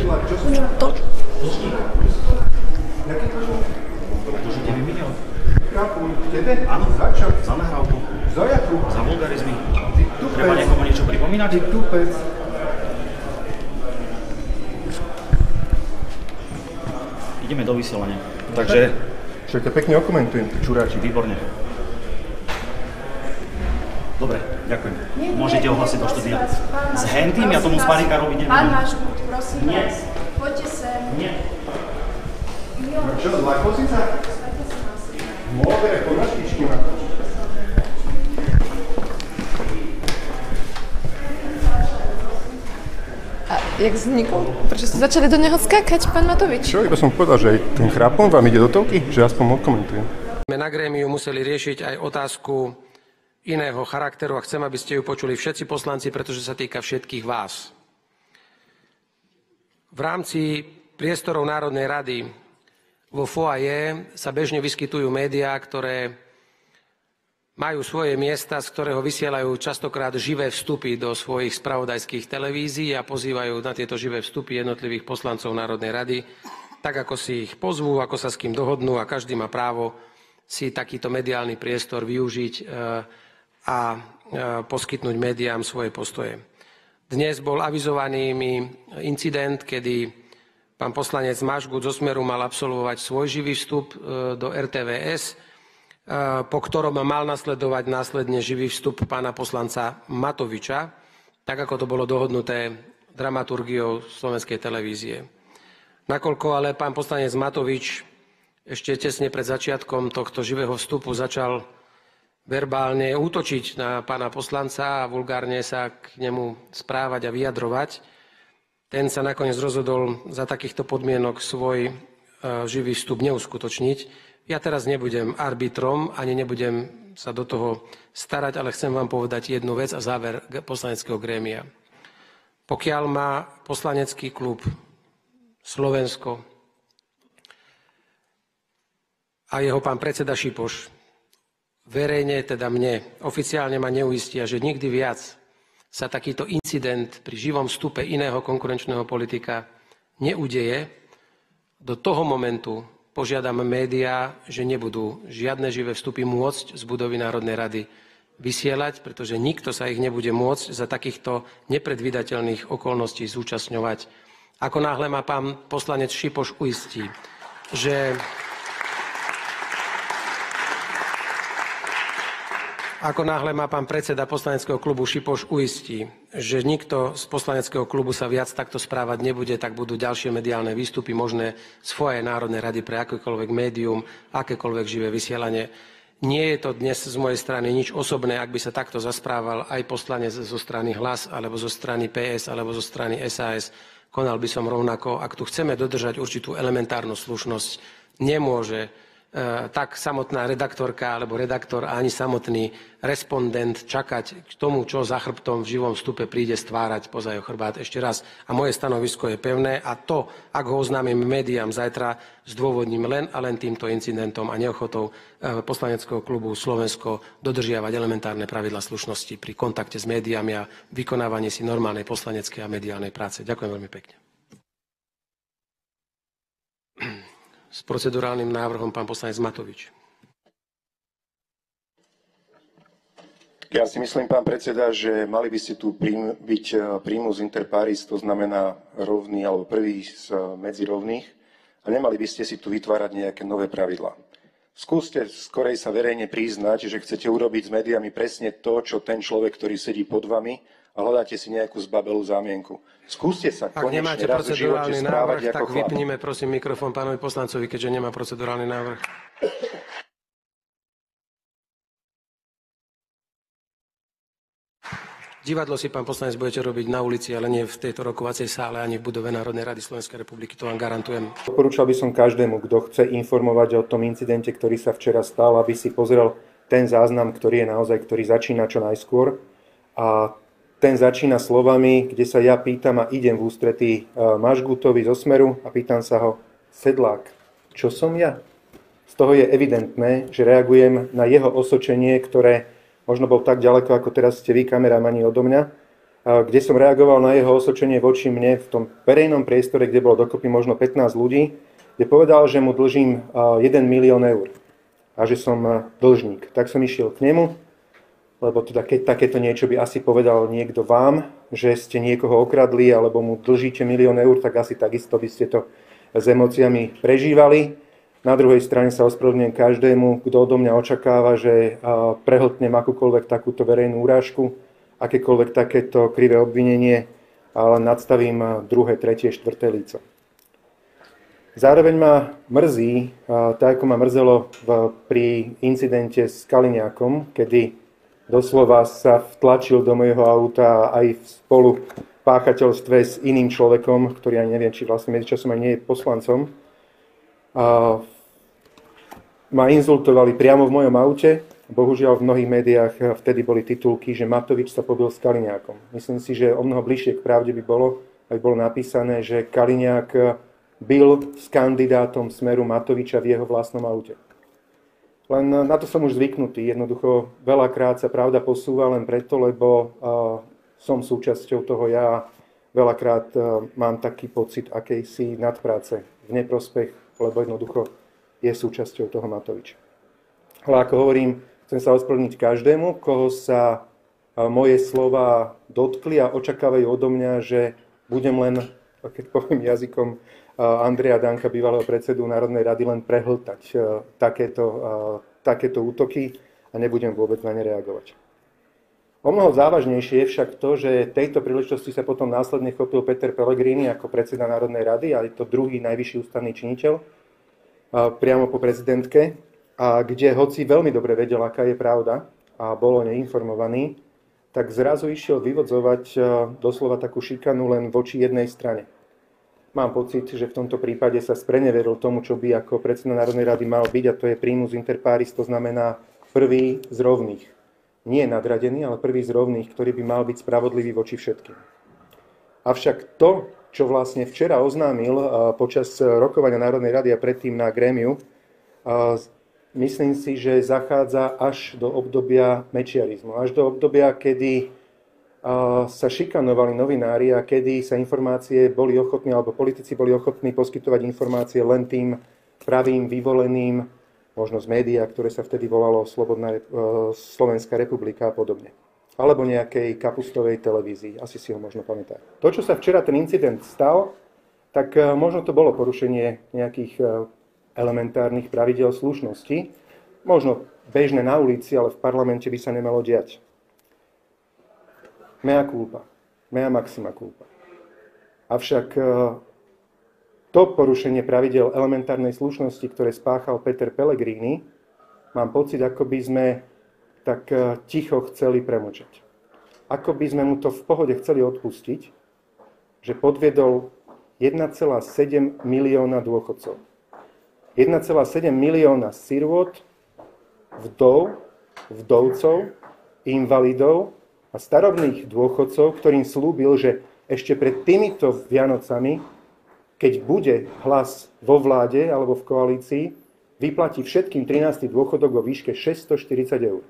To? To, že 9 milión. Tebe? Áno, za čo? za nahrávku. Za jakú? Za vulgarizmy. Ty tupec. Treba niekomu niečo pripomínať? Ty tupec. Ideme do vysielania. Takže... Čo ťa pekne okomentujem, ty čuráči. Výborne. Dobre, ďakujem. Môžete ohlasiť do štúdia. S hentým ja tomu sparinka robiť nebudem. Pán Mažgut, prosím Nie. vás. Poďte sem. Nie. Čo, zlakol si sa? Modré ponožkičky má. A jak vznikol? Prečo ste začali do neho skákať, pán Matovič? Čo, iba som povedal, že aj ten chrápon vám ide do telky, že aspoň okomentujem. Na grémiu museli riešiť aj otázku iného charakteru a chcem, aby ste ju počuli všetci poslanci, pretože sa týka všetkých vás. V rámci priestorov Národnej rady vo foaje sa bežne vyskytujú médiá, ktoré majú svoje miesta, z ktorého vysielajú častokrát živé vstupy do svojich spravodajských televízií a pozývajú na tieto živé vstupy jednotlivých poslancov Národnej rady, tak ako si ich pozvú, ako sa s kým dohodnú a každý má právo si takýto mediálny priestor využiť a poskytnúť médiám svoje postoje. Dnes bol avizovaný mi incident, kedy pán poslanec Mažgut zo Smeru mal absolvovať svoj živý vstup do RTVS, po ktorom mal nasledovať následne živý vstup pána poslanca Matoviča, tak ako to bolo dohodnuté dramaturgiou Slovenskej televízie. Nakoľko ale pán poslanec Matovič ešte tesne pred začiatkom tohto živého vstupu začal verbálne útočiť na pána poslanca a vulgárne sa k nemu správať a vyjadrovať, ten sa nakoniec rozhodol za takýchto podmienok svoj živý vstup neuskutočniť. Ja teraz nebudem arbitrom, ani nebudem sa do toho starať, ale chcem vám povedať jednu vec a záver poslaneckého grémia. Pokiaľ má poslanecký klub Slovensko a jeho pán predseda Šipoš verejne, teda mne, oficiálne ma neuistia, že nikdy viac sa takýto incident pri živom vstupe iného konkurenčného politika neudeje, do toho momentu požiadam médiá, že nebudú žiadne živé vstupy môcť z budovy Národnej rady vysielať, pretože nikto sa ich nebude môcť za takýchto nepredvídateľných okolností zúčastňovať. Ako náhle ma pán poslanec Šipoš uistí, že Ako náhle ma pán predseda poslaneckého klubu Šipoš uistí, že nikto z poslaneckého klubu sa viac takto správať nebude, tak budú ďalšie mediálne výstupy možné z foaje Národnej rady pre akékoľvek médium, akékoľvek živé vysielanie. Nie je to dnes z mojej strany nič osobné, ak by sa takto zasprával aj poslanec zo strany Hlas, alebo zo strany PS, alebo zo strany SAS. Konal by som rovnako. Ak tu chceme dodržať určitú elementárnu slušnosť, nemôže tak samotná redaktorka alebo redaktor a ani samotný respondent čakať k tomu, čo za chrbtom v živom vstupe príde stvárať poza jeho chrbát ešte raz. A moje stanovisko je pevné a to, ak ho oznámim médiám zajtra, zdôvodním len a len týmto incidentom a neochotou poslaneckého klubu Slovensko dodržiavať elementárne pravidlá slušnosti pri kontakte s médiami a vykonávaní si normálnej poslaneckej a mediálnej práce. Ďakujem veľmi pekne. S procedurálnym návrhom pán poslanec Matovič. Ja si myslím, pán predseda, že mali by ste tu byť primus inter pares, to znamená rovný alebo prvý medzi rovných a nemali by ste si tu vytvárať nejaké nové pravidlá. Skúste skorej sa verejne priznať, že chcete urobiť s médiami presne to, čo ten človek, ktorý sedí pod vami a hľadáte si nejakú zbabelú zámienku. Skúste sa konečne raz v živote správať ako chlap. Tak vypnime prosím mikrofón pánovi poslancovi, keďže nemá procedurálny návrh. Divadlo si, pán poslanec, budete robiť na ulici, ale nie v tejto rokovacej sále, ani v budove Národnej rady Slovenskej republiky, to vám garantujem. Odporúčal by som každému, kto chce informovať o tom incidente, ktorý sa včera stal, aby si pozrel ten záznam, ktorý je naozaj, ktorý začína čo najskôr. A ten začína slovami, kde sa ja pýtam a idem v ústretí Mažgutovi zo Smeru a pýtam sa ho: Sedlák, čo som ja? Z toho je evidentné, že reagujem na jeho osočenie, ktoré možno bol tak ďaleko, ako teraz ste vy, kameramani, odo mňa. A kde som reagoval na jeho osočenie voči mne v tom verejnom priestore, kde bolo dokopy možno 15 ľudí, kde povedal, že mu dlžím 1 milión eur a že som dlžník. Tak som išiel k nemu, lebo teda keď takéto niečo by asi povedal niekto vám, že ste niekoho okradli alebo mu dlžíte 1 milión eur, tak asi takisto by ste to s emóciami prežívali. Na druhej strane sa ospravedlňujem každému, kto odo mňa očakáva, že prehltnem akúkoľvek takúto verejnú urážku, akékoľvek takéto krivé obvinenie, ale nadstavím druhé, tretie, štvrté líco. Zároveň ma mrzí, tak ako ma mrzelo pri incidente s Kaliňákom, kedy doslova sa vtlačil do mojho auta aj v spolu páchateľstve s iným človekom, ktorý ani neviem, či vlastne medzičasom aj nie je poslancom. Ma inzultovali priamo v mojom aute. Bohužiaľ v mnohých médiách vtedy boli titulky, že Matovič sa pobil s Kaliňákom. Myslím si, že o mnoho bližšie k pravde by bolo, aby bolo napísané, že Kaliňák byl s kandidátom Smeru Matoviča v jeho vlastnom aute. Len na to som už zvyknutý. Jednoducho veľakrát sa pravda posúva len preto, lebo som súčasťou toho ja. Veľakrát mám taký pocit akejsi nadpráce v neprospech, lebo jednoducho je súčasťou toho Matoviča. Ale ako hovorím, chcem sa ospravedlniť každému, koho sa moje slova dotkli a očakávajú odo mňa, že budem len, keď poviem jazykom Andreja Danka, bývalého predsedu Národnej rady, len prehltať takéto útoky a nebudem vôbec na ne reagovať. O mnoho závažnejšie je však to, že tejto príležitosti sa potom následne chopil Peter Pellegrini ako predseda Národnej rady a je to druhý najvyšší ústavný činiteľ priamo po prezidentke, a kde hoci veľmi dobre vedel, aká je pravda a bol o nej informovaný, tak zrazu išiel vyvodzovať doslova takú šikanu len voči jednej strane. Mám pocit, že v tomto prípade sa spreneveril tomu, čo by ako predseda Národnej rady mal byť, a to je primus inter pares, to znamená prvý z rovných. Nie nadradený, ale prvý z rovných, ktorý by mal byť spravodlivý voči všetkým. Avšak to, čo vlastne včera oznámil počas rokovania Národnej rady a predtým na grémiu, myslím si, že zachádza až do obdobia mečiarizmu, až do obdobia, kedy sa šikanovali novinári a kedy sa informácie boli ochotní, alebo politici boli ochotní poskytovať informácie len tým pravým, vyvoleným, možno z médiá, ktoré sa vtedy volalo Slobodná Slovenská republika a podobne. Alebo nejakej kapustovej televízii, asi si ho možno pamätá. To, čo sa včera ten incident stal, tak možno to bolo porušenie nejakých elementárnych pravidiel slušnosti. Možno bežné na ulici, ale v parlamente by sa nemalo diať. Mea culpa, mea maxima culpa. Avšak to porušenie pravidiel elementárnej slušnosti, ktoré spáchal Peter Pellegrini, mám pocit, ako by sme tak ticho chceli premlčať. Ako by sme mu to v pohode chceli odpustiť, že podviedol 1,7 milióna dôchodcov. 1,7 milióna sirôt, vdov, vdovcov, invalidov a starobných dôchodcov, ktorým slúbil, že ešte pred týmito Vianocami, keď bude Hlas vo vláde alebo v koalícii, vyplatí všetkým 13. dôchodok vo výške 640 eur.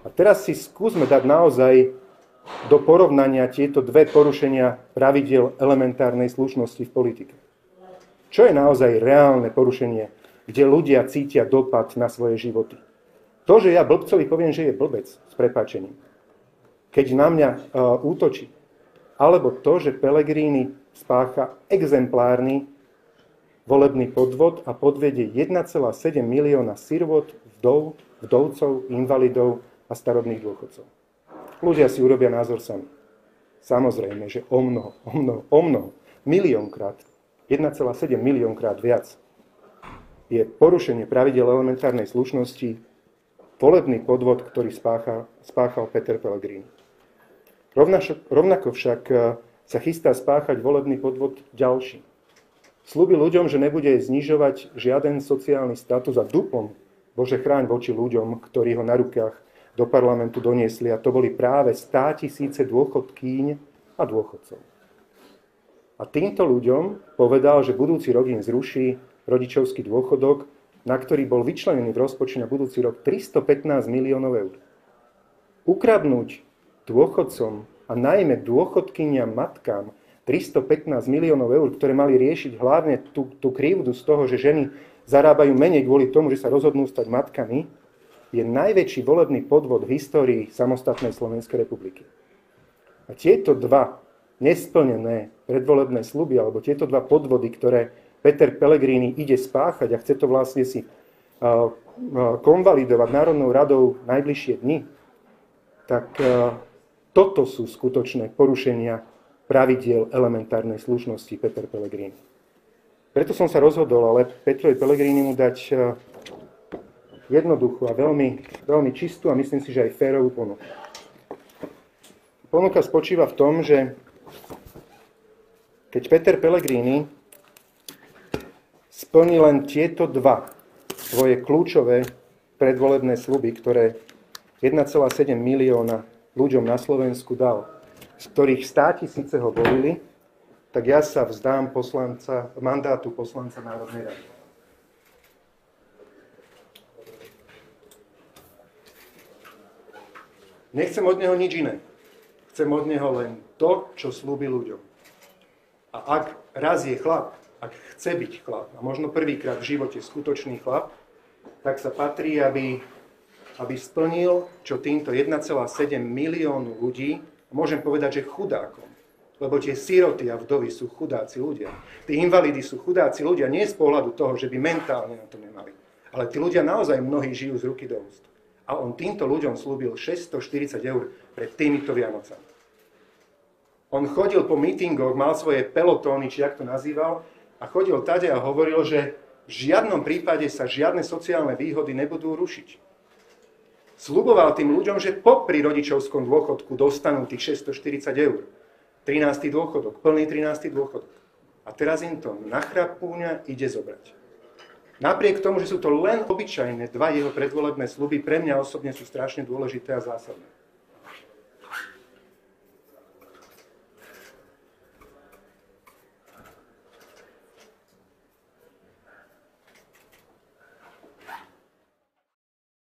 A teraz si skúsme dať naozaj do porovnania tieto dve porušenia pravidiel elementárnej slušnosti v politike. Čo je naozaj reálne porušenie, kde ľudia cítia dopad na svoje životy? To, že ja blbcovi poviem, že je blbec, s prepáčením, keď na mňa útočí, alebo to, že Pellegrini spácha exemplárny volebný podvod a podvedie 1,7 milióna sirôt, vdov, vdovcov, invalidov a starobných dôchodcov. Ľudia si urobia názor sami. Samozrejme, že o mnoho, miliónkrát, 1,7 miliónkrát viac je porušenie pravidiel elementárnej slušnosti volebný podvod, ktorý spáchal Peter Pellegrini. Rovnako však sa chystá spáchať volebný podvod ďalší. Sľúbil ľuďom, že nebude znižovať žiaden sociálny status a dupom, Bože chráň voči ľuďom, ktorí ho na rukách do parlamentu doniesli, a to boli práve 100 000 dôchodkýň a dôchodcov. A týmto ľuďom povedal, že budúci rok im zruší rodičovský dôchodok, na ktorý bol vyčlenený v rozpočte na budúci rok 315 miliónov eur. Ukradnúť dôchodcom a najmä dôchodkyniam matkám 315 miliónov eur, ktoré mali riešiť hlavne tú krivdu z toho, že ženy zarábajú menej kvôli tomu, že sa rozhodnú stať matkami, je najväčší volebný podvod v histórii samostatnej Slovenskej republiky. A tieto dva nesplnené predvolebné sľuby, alebo tieto dva podvody, ktoré Peter Pellegrini ide spáchať a chce to vlastne si konvalidovať Národnou radou najbližšie dni, tak toto sú skutočné porušenia pravidiel elementárnej slušnosti Peter Pellegrini. Preto som sa rozhodol ale Petrovi Pellegrinimu dať jednoduchú a veľmi čistú a myslím si, že aj férovú ponuku. Ponuka spočíva v tom, že keď Peter Pellegrini splní len tieto dva svoje kľúčové predvolebné sľuby, ktoré 1,7 milióna ľuďom na Slovensku dal, z ktorých 100 000 ho volili, tak ja sa vzdám mandátu poslanca Národnej rady. Nechcem od neho nič iné. Chcem od neho len to, čo slúbi ľuďom. A ak raz je chlap, ak chce byť chlap, a možno prvýkrát v živote skutočný chlap, tak sa patrí, aby splnil, čo týmto 1,7 miliónu ľudí, môžem povedať, že chudákom, lebo tie siroty a vdovy sú chudáci ľudia. Tí invalidi sú chudáci ľudia, nie z pohľadu toho, že by mentálne na to nemali. Ale tí ľudia naozaj mnohí žijú z ruky do úst. A on týmto ľuďom slúbil 640 eur pred týmito Vianocami. On chodil po mítingoch, mal svoje pelotóny, či jak to nazýval, a chodil tade a hovoril, že v žiadnom prípade sa žiadne sociálne výhody nebudú rušiť. Sľuboval tým ľuďom, že popri rodičovskom dôchodku dostanú tých 640 eur. 13. dôchodok, plný 13. dôchodok. A teraz im to na chrapúňa ide zobrať. Napriek tomu, že sú to len obyčajné dva jeho predvolebné sľuby, pre mňa osobne sú strašne dôležité a zásadné.